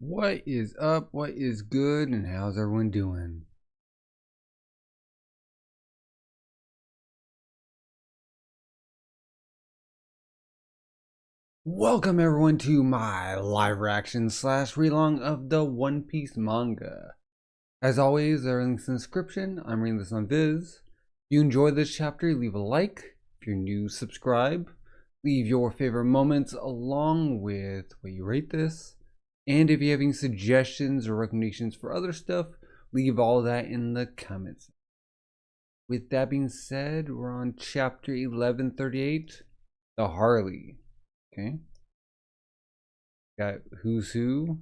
What is up? What is good? And how's everyone doing? Welcome everyone to my live reaction slash relong of the One Piece manga. As always, there are links in the description. I'm reading this on Viz. If you enjoyed this chapter, leave a like. If you're new, subscribe. Leave your favorite moments along with what you rate this. And if you have any suggestions or recommendations for other stuff, leave all that in the comments. With that being said, we're on chapter 1138, the Harley. Okay. Got Who's Who.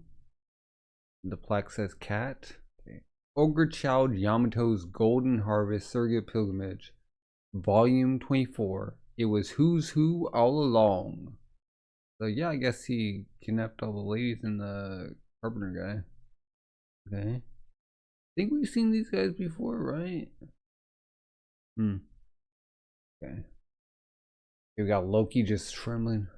The plaque says cat. Okay. Ogre Child Yamato's Golden Harvest Surrogate Pilgrimage, Volume 24. It was Who's Who all along. So yeah, I guess he kidnapped all the ladies and the carpenter guy. Okay. I think we've seen these guys before, right? Okay. We got Loki just trembling.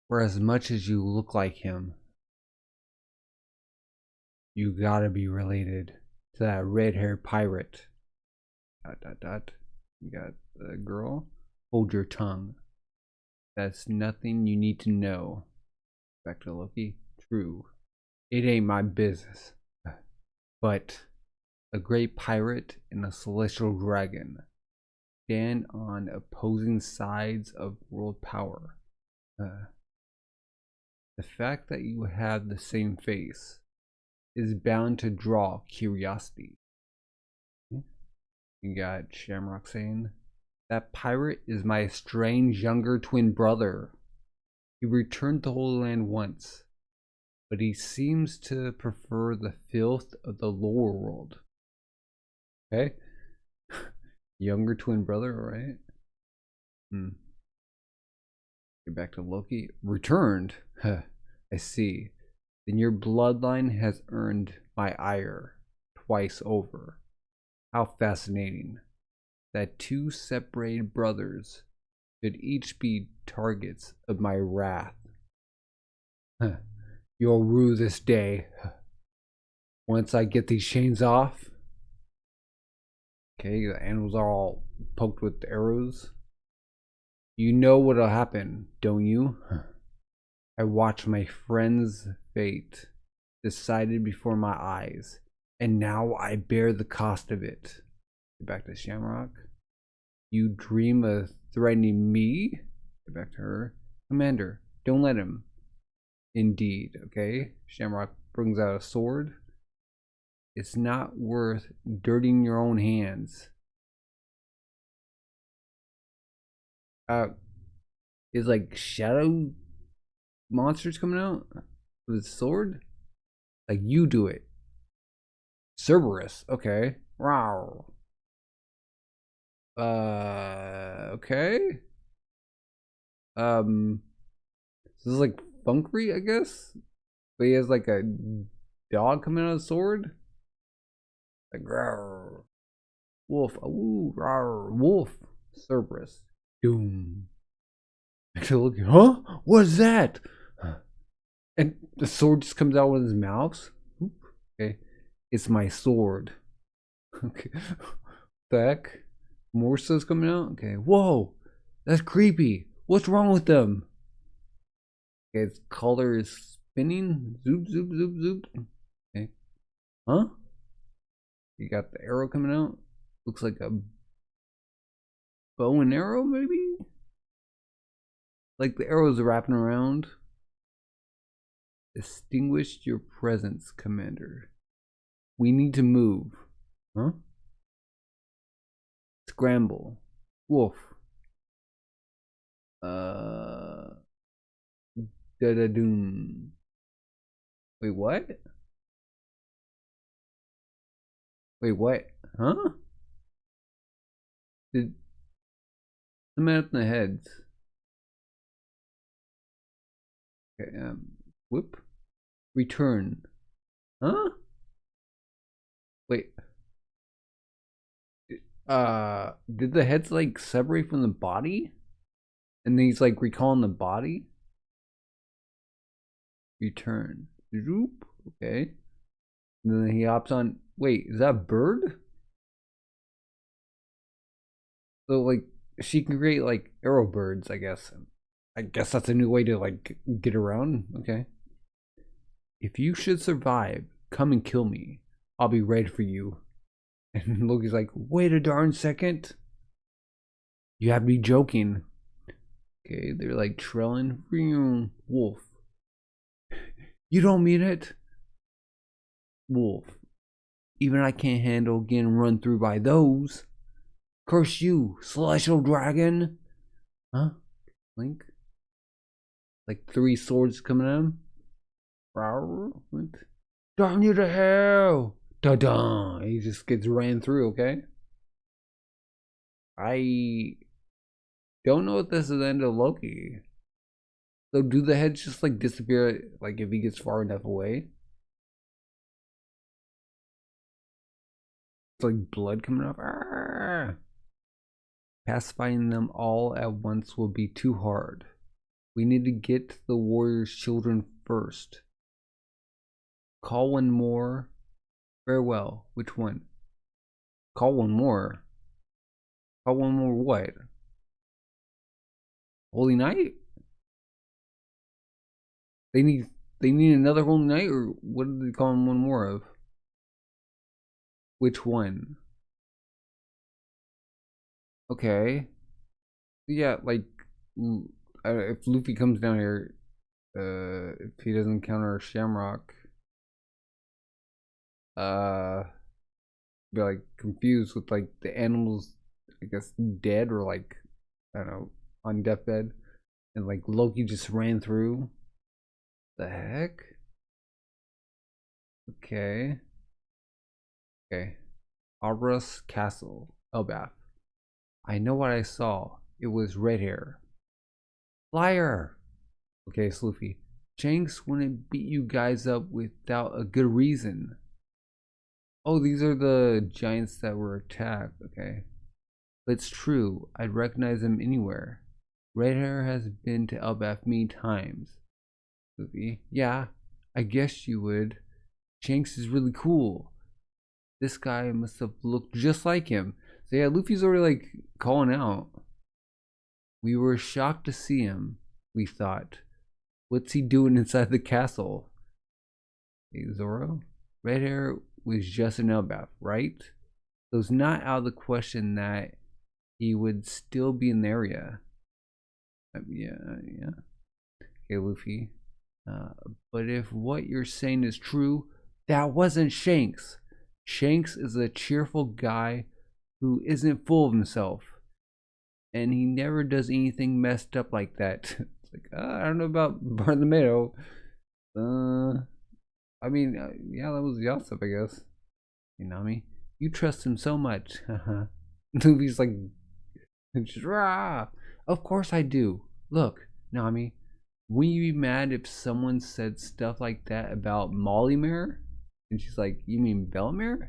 For as much as you look like him, you gotta be related to that red-haired pirate. ... You got the girl. Hold your tongue. That's nothing you need to know. Back to Loki. True. It ain't my business. But a great pirate and a celestial dragon stand on opposing sides of world power. The fact that you have the same face is bound to draw curiosity. You got Shamrock saying, that pirate is my estranged younger twin brother. He returned to Holy Land once, but he seems to prefer the filth of the lower world. Okay? Younger twin brother, alright? Get back to Loki. Returned? I see. Then your bloodline has earned my ire twice over. How fascinating that two separated brothers should each be targets of my wrath. You'll rue this day. Once I get these chains off. Okay, the animals are all poked with arrows. You know what'll happen, don't you? I watched my friend's fate decided before my eyes, and now I bear the cost of it. Get back to Shamrock. You dream of threatening me? Get back to her. Commander, don't let him. Indeed, okay. Shamrock brings out a sword. It's not worth dirtying your own hands. Is like shadow monsters coming out with a sword? Like you do it. Cerberus, okay. Wow. Okay. This is like Funkery, I guess. But he has like a dog coming out of a sword. Like rawr. Wolf. Ooh, rawr. Wolf. Cerberus. Doom. Look, huh? What is that? And the sword just comes out with his mouth. Okay, it's my sword. Okay, the heck? More stuff's coming out. Okay, whoa, that's creepy. What's wrong with them? Okay, its color is spinning. Zoop, zoop, zoop, zoop. Okay, huh? You got the arrow coming out. Looks like a bow and arrow, maybe. Like the arrows are wrapping around. Distinguished your presence, Commander. We need to move. Huh? Scramble. Wolf. Da-da-doom. Wait, what? Wait, what? Huh? Did some out in the heads? Okay, whoop. Return. Huh? Wait. Did the heads like separate from the body? And he's like recalling the body? return. Zoop. Okay. And then he hops on. Wait, is that a bird? So like she can create like arrow birds, I guess. I guess that's a new way to like get around. Okay. If you should survive, come and kill me. I'll be ready for you. And Loki's like, wait a darn second. You have to be joking. Okay, they're like trailing. Wolf. You don't mean it? Wolf. Even I can't handle getting run through by those. Curse you, celestial dragon. Huh? Link? Like 3 swords coming at him? Darn you to hell! Da-da! He just gets ran through, okay? I don't know if this is the end of Loki. So do the heads just like disappear like if he gets far enough away? It's like blood coming off. Arrgh! Pacifying them all at once will be too hard. We need to get to the warrior's children first. Call one more. Farewell. Which one? Call one more. Call one more what? Holy night? They need another holy night, or what did they call him one more of? Which one? Okay. Yeah, like if Luffy comes down here, if he doesn't encounter Shamrock, be like confused with like the animals, I guess dead or like I don't know, on deathbed, and like Loki just ran through. The heck? Okay. Okay. Abra's castle, Elbaph. I know what I saw. It was red hair. Liar! Okay, it's Luffy. Shanks wouldn't beat you guys up without a good reason. Oh, these are the giants that were attacked. Okay. But it's true. I'd recognize them anywhere. Red hair has been to Elbaph many times. Luffy. Yeah, I guess you would. Shanks is really cool. This guy must have looked just like him. So yeah, Luffy's already like calling out. We were shocked to see him, we thought. What's he doing inside the castle? Hey, Zoro? Red hair was just an Elbaph, right? So it's not out of the question that he would still be in the area. Yeah. Okay, Luffy. But if what you're saying is true, that wasn't Shanks. Shanks is a cheerful guy who isn't full of himself. And he never does anything messed up like that. It's like, I don't know about Bartholomew. I mean, yeah, that was Yasop, I guess. You know me? You trust him so much. Luffy's like, just, rah! Of course I do. Look, Nami, wouldn't you be mad if someone said stuff like that about Mollymare? And she's like, you mean Bellemere?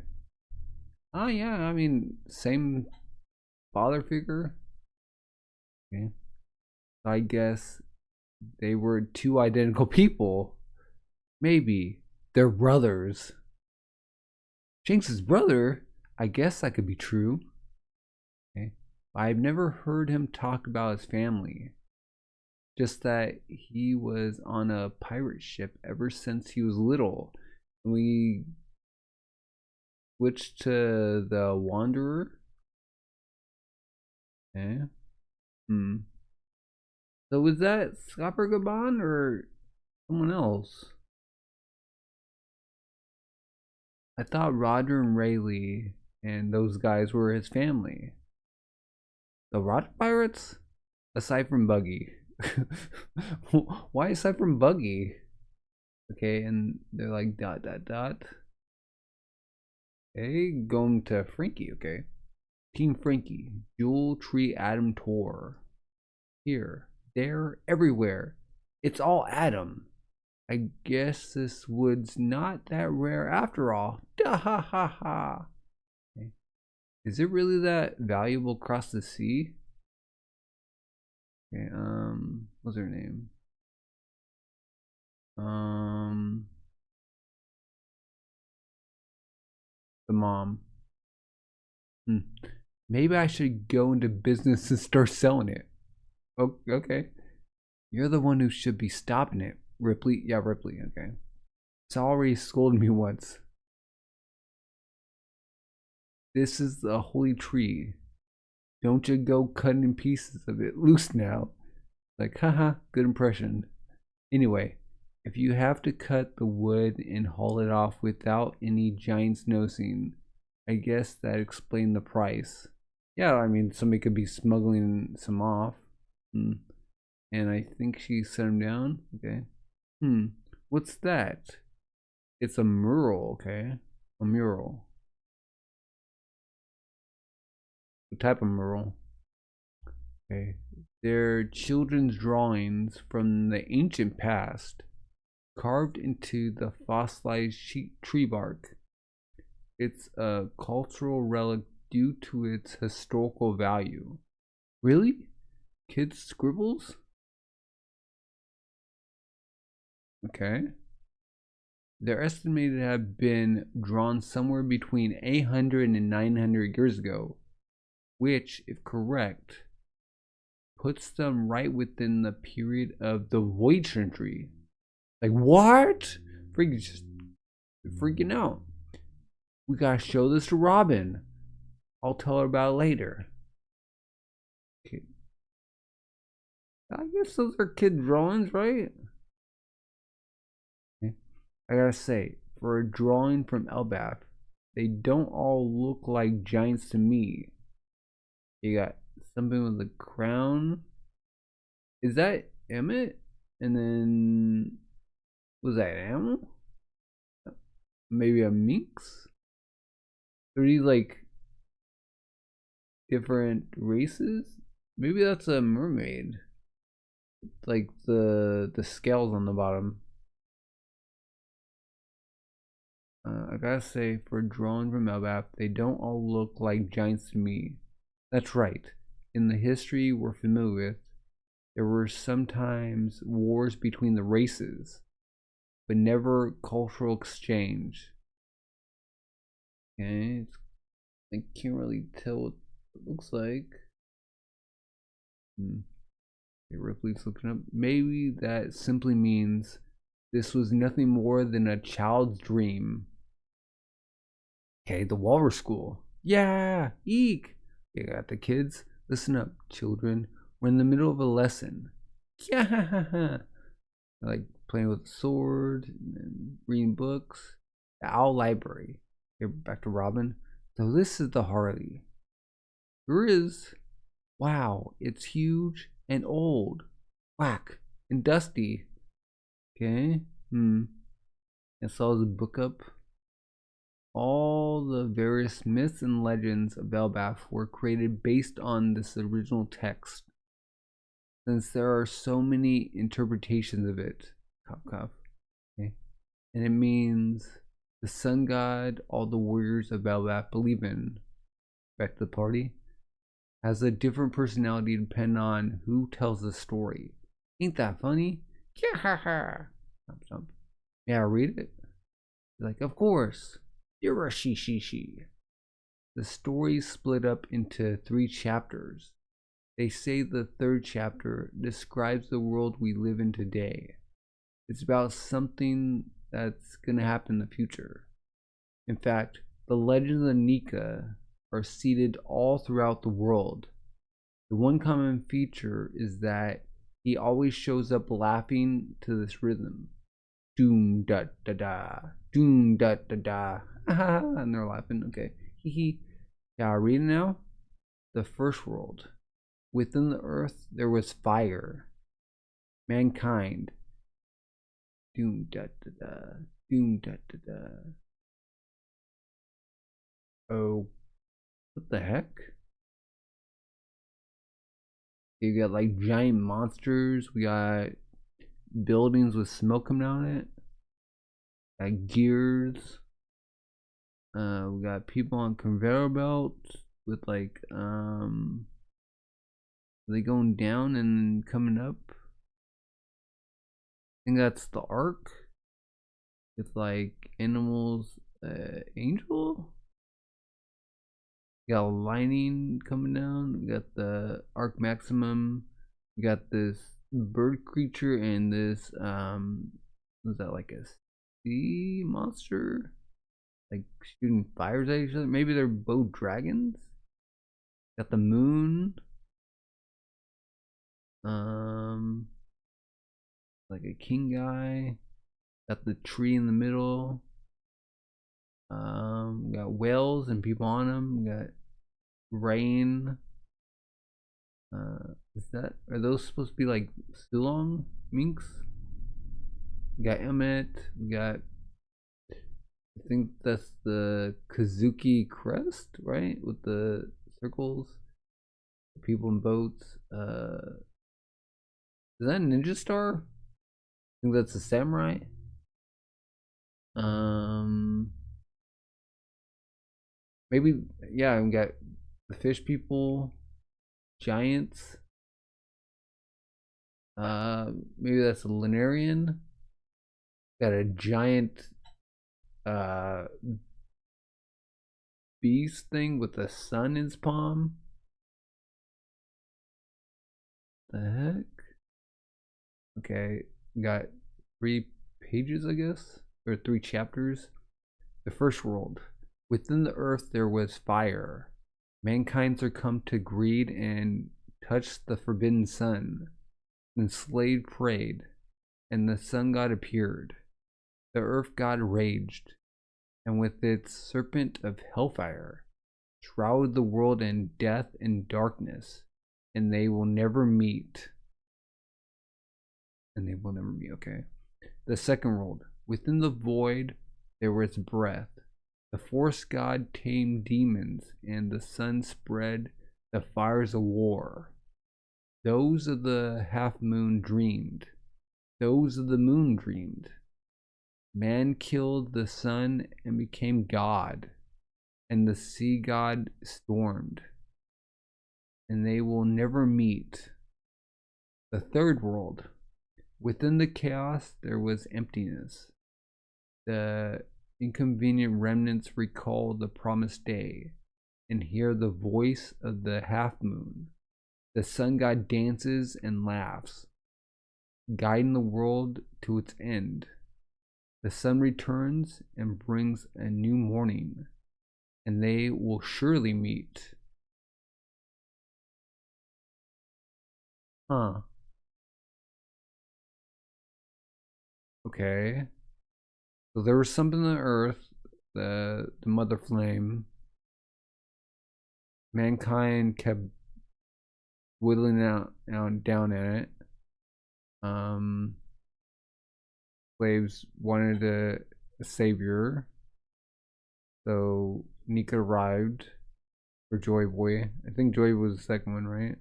Oh yeah, I mean, same father figure. Okay. I guess they were 2 identical people. Maybe. They're brothers. Shanks' brother? I guess that could be true. Okay. I've never heard him talk about his family. Just that he was on a pirate ship ever since he was little. We switched to the Wanderer. Okay. So was that Scopper Gaban or someone else? I thought Roger and Rayleigh and those guys were his family. The Roger Pirates? Aside from Buggy. Why aside from Buggy? Okay, and they're like ... Okay, going to Frankie, okay. Team Frankie, Jewel Tree Adam Tor. Here, there, everywhere. It's all Adam. I guess this wood's not that rare after all. Da ha ha ha. Okay. Is it really that valuable across the sea? Okay, what's her name? The mom. Maybe I should go into business and start selling it. Oh, okay. You're the one who should be stopping it. Ripley? Yeah, Ripley, okay. It's already scolded me once. This is the holy tree. Don't you go cutting pieces of it loose now. Like, haha, good impression. Anyway, if you have to cut the wood and haul it off without any giants noticing, I guess that explained the price. Yeah, I mean, somebody could be smuggling some off. And I think she set him down. Okay. What's that? It's a mural, okay. A mural. What type of mural? Okay. They're children's drawings from the ancient past, carved into the fossilized tree bark. It's a cultural relic due to its historical value. Really? Kids' scribbles? Okay. They're estimated to have been drawn somewhere between 800 and 900 years ago, which, if correct, puts them right within the period of the Void Century. Like, what? Freaking out. We gotta show this to Robin. I'll tell her about it later. Okay. I guess those are kid drawings, right? Okay. I gotta say, for a drawing from Elbaph, they don't all look like giants to me. You got something with a crown. Is that Emmett? And then was that an animal? Maybe a minx? Are these like different races? Maybe that's a mermaid. Like the scales on the bottom. I gotta say, for a drawing from Elbaph, they don't all look like giants to me. That's right. In the history we're familiar with, there were sometimes wars between the races, but never cultural exchange. Okay, I can't really tell what it looks like. Ripley's looking up. Maybe that simply means this was nothing more than a child's dream. Okay, the Walrus School. Yeah, eek. You got the kids. Listen up, children. We're in the middle of a lesson. Yeah. Like playing with a sword and reading books. The Owl Library. Here, back to Robin. So this is the Harley. There is. Wow, it's huge and old. Whack and dusty. Okay. I saw the book up. All the various myths and legends of Elbaph were created based on this original text. Since there are so many interpretations of it, okay, and it means the sun god all the warriors of Elbaph believe in, back to the party, has a different personality depending on who tells the story. Ain't that funny? Yeah, yeah, read it. Like, of course. You're a she. The story split up into 3 chapters. They say the 3rd chapter describes the world we live in today. It's about something that's going to happen in the future. In fact, the legends of Nika are seeded all throughout the world. The one common feature is that he always shows up laughing to this rhythm. Doom da da da, doom da da da. And they're laughing. Okay. Hee. Yeah, read it now. The first world. Within the earth there was fire. Mankind. Doom da da da. Doom da da da. Oh. What the heck? You got like giant monsters. We got buildings with smoke coming out of it. Got gears. We got people on conveyor belts with like are they going down and coming up? think that's the arc. It's like animals, angel. We got a lining coming down. We got the arc maximum. We got this bird creature and this was that like a sea monster? Like shooting fires at each other. Maybe they're both dragons. Got the moon. Like a king guy. Got the tree in the middle. We got whales and people on them. We got rain. Are those supposed to be like Sulong minks? We got Emmet. We got, I think that's the Kazuki crest, right? With the circles, people in boats. Is that a ninja star? I think that's a samurai. Maybe, yeah, we got the fish people, giants. Maybe that's a Lunarian. Got a giant beast thing with the sun in its palm. The heck? Okay, we got 3 pages, I guess, or 3 chapters. The first world. Within the earth there was fire. Mankind succumbed to greed and touched the forbidden sun. Enslaved prayed, and the sun god appeared. The earth god raged, and with its serpent of hellfire, shrouded the world in death and darkness, and they will never meet. Okay. The second world. Within the void there was breath. The forest god tamed demons, and the sun spread the fires of war. Those of the half moon dreamed. Those of the moon dreamed. Man killed the sun and became god, and the sea god stormed, and they will never meet. The third world. Within the chaos there was emptiness. The inconvenient remnants recall the promised day and hear the voice of the half moon. The sun god dances and laughs, guiding the world to its end. The sun returns and brings a new morning, and they will surely meet. Huh. Okay. So there was something on Earth, the mother flame. Mankind kept whittling down at it. Slaves wanted a savior, so Nika arrived for Joy Boy. I think Joy was the second one, right?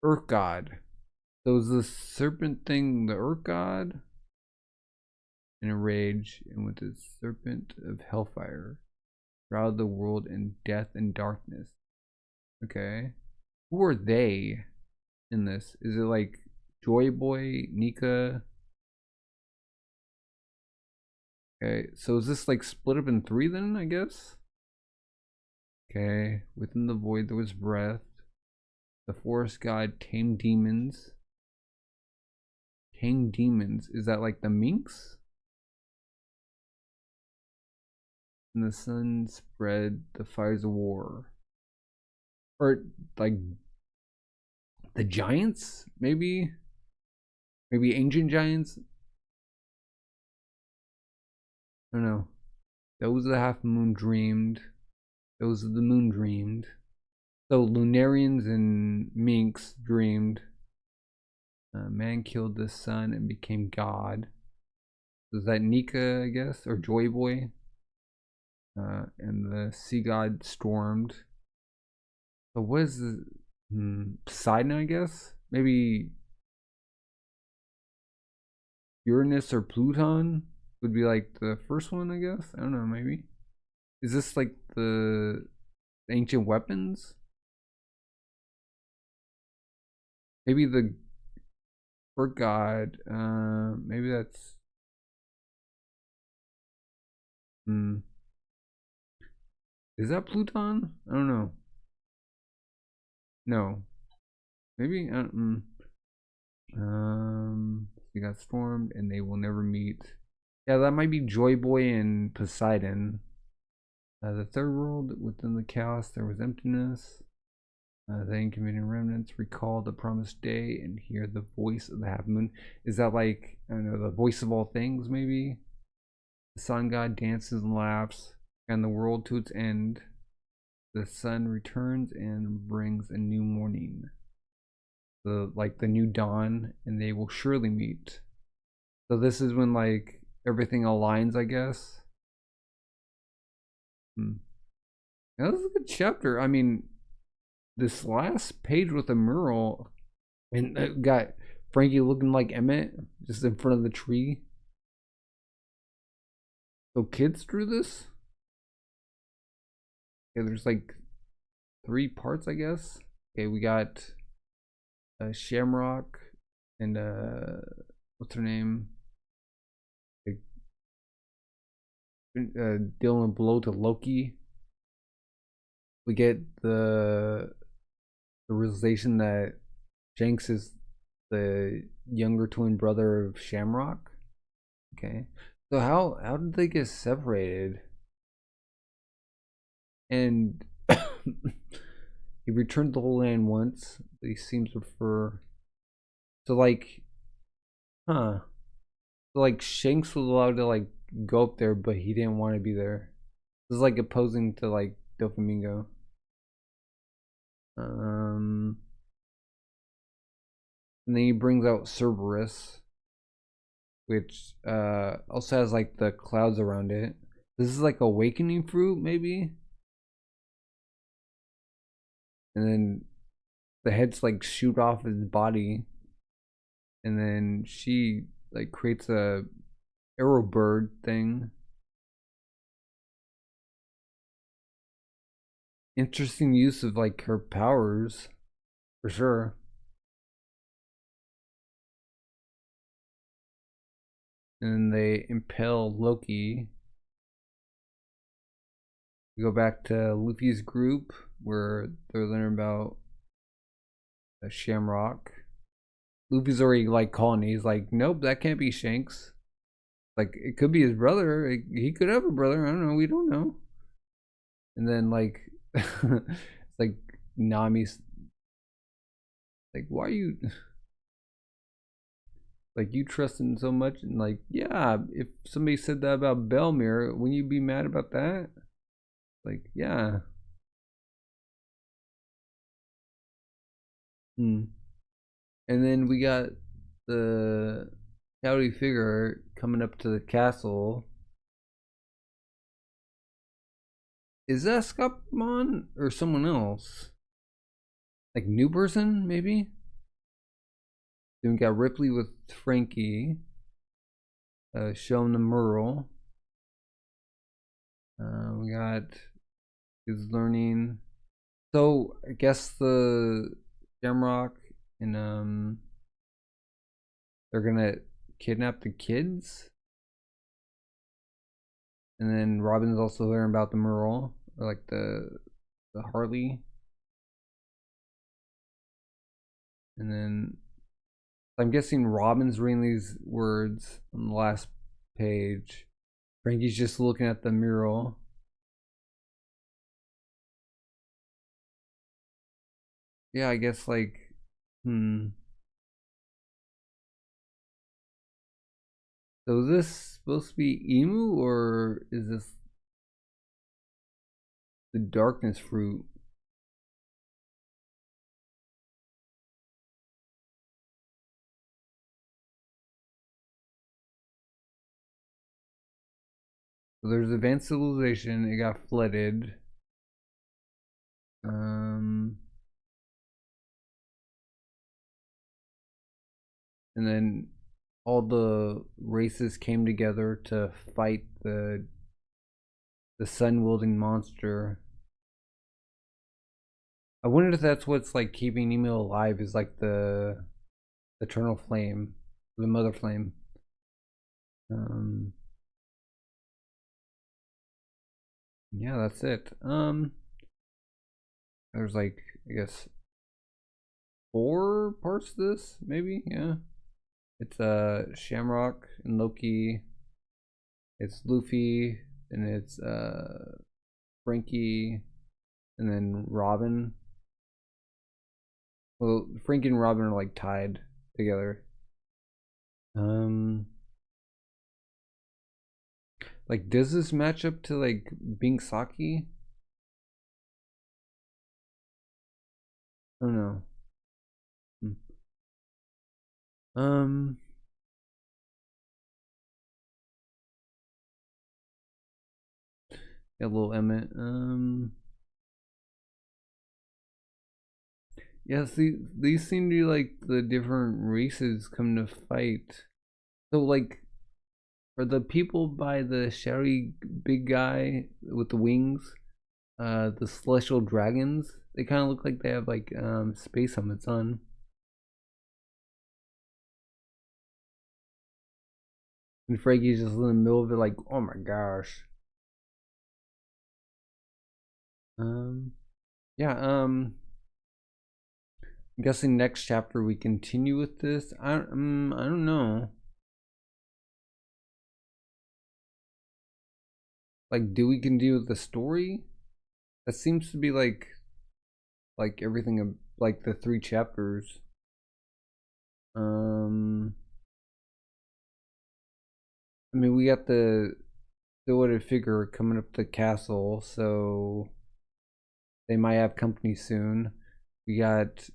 Earth God. So was the serpent thing the Earth God? In a rage, and with the serpent of hellfire, shrouded the world in death and darkness. Okay. Who are they in this? Is it like Joy Boy, Nika? Okay, so is this like split up in 3 then, I guess? Okay, within the void there was breath. The forest god tamed demons. Tamed demons, is that like the minks? And the sun spread the fires of war. Or like the giants, maybe ancient giants. I don't know. Those of the half moon dreamed. Those of the moon dreamed. So Lunarians and minks dreamed. Man killed the sun and became god. Is that Nika, I guess, or Joy Boy? And the sea god stormed. So what is the Poseidon, I guess? Maybe Uranus or Pluton would be like the first one, I guess. I don't know, maybe. Is this like the ancient weapons? Maybe the For God. Maybe that's. Is that Pluton? I don't know. No. Maybe. They got stormed and they will never meet. Yeah, that might be Joy Boy and Poseidon. The third world, within the chaos, there was emptiness. The inconvenient remnants recall the promised day and hear the voice of the half moon. Is that like, I don't know, the voice of all things, maybe? The sun god dances and laughs, and the world to its end. The sun returns and brings a new morning. The new dawn, and they will surely meet. So this is when like everything aligns, I guess. That was a good chapter. I mean, this last page with the mural, and it got Frankie looking like Emmett just in front of the tree. So kids drew this? Okay, there's like 3 parts, I guess. Okay, we got Shamrock and what's her name? Dealing a blow to Loki. We get the realization that Shanks is the younger twin brother of Shamrock. Okay, so how did they get separated? And he returned to the whole land once, but he seems to prefer. So like, so like Shanks was allowed to like go up there, but he didn't want to be there. This is like opposing to like Doflamingo. And then he brings out Cerberus, which also has like the clouds around it. This is like awakening fruit, maybe. And then the heads like shoot off his body, and then she like creates a Arrow Bird thing. Interesting use of like her powers, for sure. And they impale Loki. We go back to Luffy's group where they're learning about a Shamrock. Luffy's already like calling. He's like, nope, that can't be Shanks. Like, it could be his brother. He could have a brother. I don't know. We don't know. And then like, it's like Nami's like, why are you like, you trust him so much? And like, yeah, if somebody said that about Belmere, wouldn't you be mad about that? Like, yeah. And then we got the Howdy figure coming up to the castle. Is that Scopmon or someone else? Like new person, maybe? Then we got Ripley with Frankie. Showing the Merle. We got his learning. So I guess the Shamrock and they're gonna kidnap the kids. And then Robin's also learning about the Merle, or like the Harley. And then I'm guessing Robin's reading these words on the last page. Frankie's just looking at the mural. Yeah, I guess like, So is this supposed to be Emu, or is this the darkness fruit? So there's advanced civilization. It got flooded. And then all the races came together to fight the sun-wielding monster. I wonder if that's what's like keeping Nemo alive, is like the eternal flame, the mother flame. Yeah, that's it. There's like, I guess 4 parts to this, maybe. Yeah, it's Shamrock and Loki. It's Luffy, and it's Frankie, and then Robin. Well, Frankie and Robin are like tied together. Like, does this match up to like Bing Saki? I don't know. Yeah, little Emmett. Yeah, see, these seem to be like the different races come to fight. So, like, are the people by the shadowy big guy with the wings, the celestial dragons? They kind of look like they have like space helmets on. And Frankie's just in the middle of it, like, oh my gosh. Yeah. I'm guessing next chapter we continue with this. I don't know. Like, do we continue with the story? That seems to be like everything, like the 3 chapters. I mean, we got the silhouetted figure coming up the castle, so they might have company soon. We got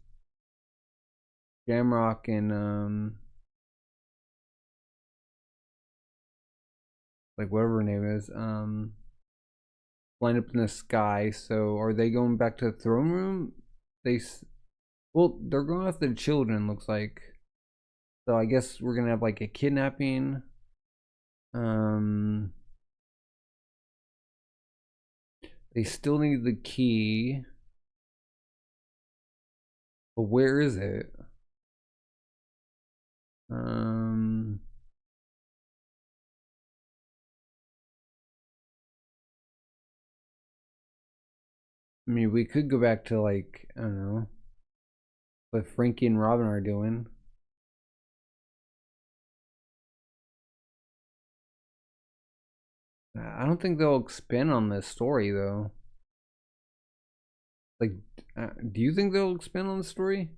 Shamrock and like whatever her name is, line up in the sky. So are they going back to the throne room? Well, they're going after the children, looks like. So I guess we're gonna have like a kidnapping. They still need the key, but where is it? I mean, we could go back to like, I don't know, what Frankie and Robin are doing. I don't think they'll expand on this story though. Like, do you think they'll expand on the story?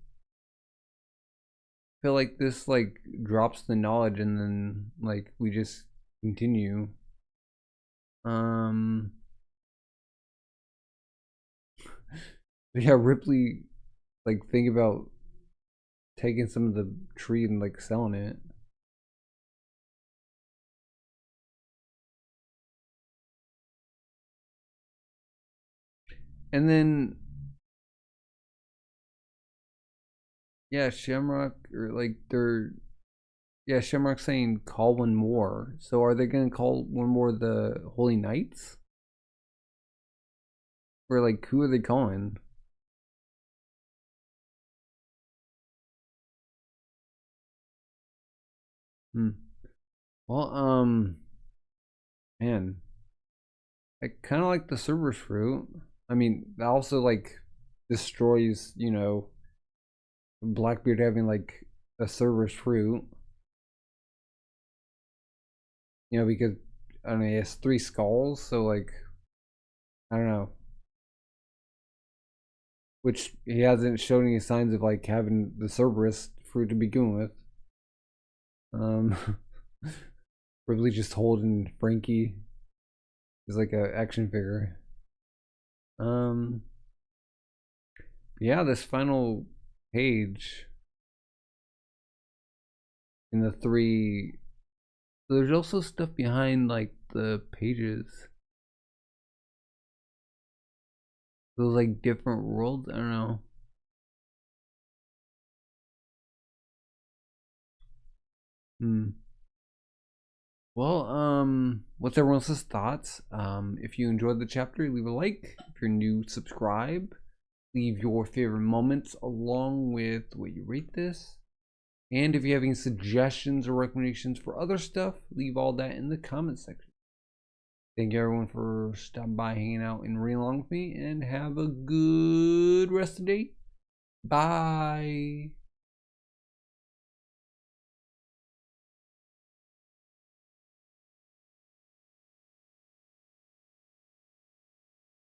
I feel like this like drops the knowledge and then like we just continue. Yeah, Ripley like think about taking some of the tree and like selling it. And then yeah, Shamrock or like yeah, Shamrock saying call one more. So are they gonna call one more the Holy Knights? Or like who are they calling? Well, man, I kind of like the Cerberus fruit. I mean, that also like destroys, you know, Blackbeard having like a Cerberus fruit. You know, because I don't know, he has 3 skulls, so like I don't know. Which he hasn't shown any signs of like having the Cerberus fruit to begin with. Probably just holding Frankie as like a action figure. Yeah, this final page in the 3. There's also stuff behind like the pages. Those like different worlds. I don't know. Well, what's everyone else's thoughts? If you enjoyed the chapter, leave a like. If you're new, subscribe. Leave your favorite moments along with what you rate this. And if you have any suggestions or recommendations for other stuff, leave all that in the comment section. Thank you everyone for stopping by, hanging out, and reading along with me, and have a good rest of the day. Bye.